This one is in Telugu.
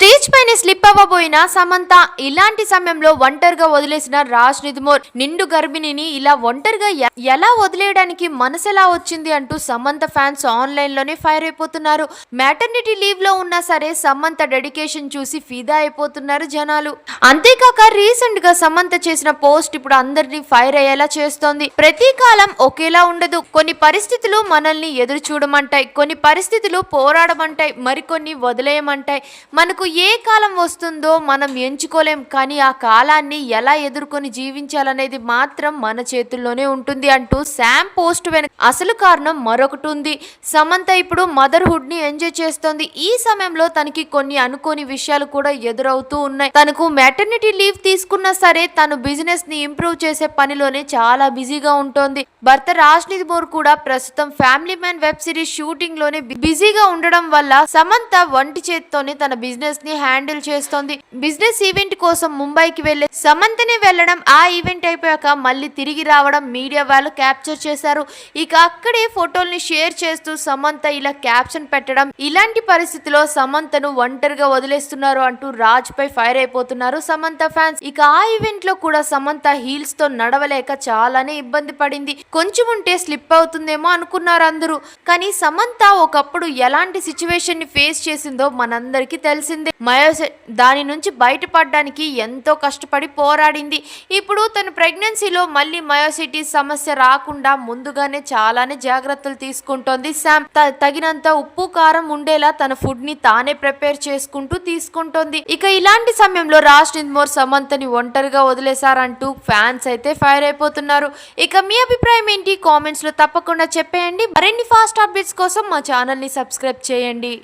స్టేజ్ పైన స్లిప్ అవ్వబోయిన సమంత ఇలాంటి సమయంలో ఒంటరిగా వదిలేసిన రాజ్ నిదుమోర్ నిండు గర్భిణిని ఇలా ఒంటరిగా ఎలా వదిలేయడానికి మనసెలా వచ్చింది అంటూ సమంత ఫ్యాన్స్ ఆన్లైన్ లోనే ఫైర్ అయిపోతున్నారు. మ్యాటర్నిటీ లీవ్ లో ఉన్నా సరే సమంత డెడికేషన్ చూసి ఫిదా అయిపోతున్నారు జనాలు. అంతేకాక రీసెంట్ గా సమంత చేసిన పోస్ట్ ఇప్పుడు అందరినీ ఫైర్ అయ్యేలా చేస్తోంది. ప్రతి కాలం ఒకేలా ఉండదు. కొన్ని పరిస్థితులు మనల్ని ఎదురు చూడమంటాయి, కొన్ని పరిస్థితులు పోరాడమంటాయి, మరికొన్ని వదిలేయమంటాయి. మనకు ఏ కాలం వస్తుందో మనం ఎంచుకోలేం, కానీ ఆ కాలాన్ని ఎలా ఎదుర్కొని జీవించాలనేది మాత్రం మన చేతుల్లోనే ఉంటుంది అంటూ శామ్ పోస్ట్ వెనక అసలు కారణం మరొకటి ఉంది. సమంత ఇప్పుడు మదర్హుడ్ ని ఎంజాయ్ చేస్తోంది. ఈ సమయంలో తనకి కొన్ని అనుకోని విషయాలు కూడా ఎదురవుతూ ఉన్నాయి. తనకు మెటర్నిటీ లీవ్ తీసుకున్నా సరే తను బిజినెస్ ని ఇంప్రూవ్ చేసే పనిలోనే చాలా బిజీగా ఉంటుంది. భర్త రాజ్ నిదుమోర్ కూడా ప్రస్తుతం family man web series shooting లోనే బిజీగా ఉండడం వల్ల సమంత వంటి చేత్తోనే తన బిజినెస్ ని హ్యాండిల్ చేస్తోంది. బిజినెస్ ఈవెంట్ కోసం ముంబైకి వెళ్లే సమంతనే వెళ్లడం, ఆ ఈవెంట్ అయిపోయాక మళ్ళీ తిరిగి రావడం మీడియా వాళ్ళు క్యాప్చర్ చేశారు. ఇక అక్కడే ఫోటోల్ని షేర్ చేస్తూ సమంత ఇలా క్యాప్షన్ పెట్టడం, ఇలాంటి పరిస్థితిలో సమంతను ఒంటరిగా వదిలేస్తున్నారు అంటూ రాజ్ పై ఫైర్ అయిపోతున్నారు సమంత ఫ్యాన్స్. ఇక ఆ ఈవెంట్ లో కూడా సమంత హీల్స్ తో నడవలేక చాలానే ఇబ్బంది పడింది. కొంచెం ఉంటే స్లిప్ అవుతుందేమో అనుకున్నారు అందరూ. కానీ సమంత ఒకప్పుడు ఎలాంటి సిచ్యువేషన్ ని ఫేస్ చేసిందో మనందరికీ తెలిసిందే. దాని నుంచి బయటపడడానికి ఎంతో కష్టపడి పోరాడింది. ఇప్పుడు తన ప్రెగ్నెన్సీలో మళ్ళీ మయోసిటీస్ సమస్య రాకుండా ముందుగానే చాలానే జాగ్రత్తలు తీసుకుంటోంది శామ్. తగినంత ఉప్పు కారం ఉండేలా తన ఫుడ్ ని తానే ప్రిపేర్ చేసుకుంటూ తీసుకుంటోంది. ఇక ఇలాంటి సమయంలో రాజ్ నిదుమోర్ సమంతని ఒంటరిగా వదిలేశారంటూ ఫ్యాన్స్ అయితే ఫైర్ అయిపోతున్నారు. ఇక మీ అభిప్రాయం ఏంటి? కామెంట్స్ లో తప్పకుండా చెప్పేయండి. మరిన్ని ఫాస్ట్ అప్డేట్స్ కోసం మా ఛానల్ ని సబ్స్క్రైబ్ చేయండి.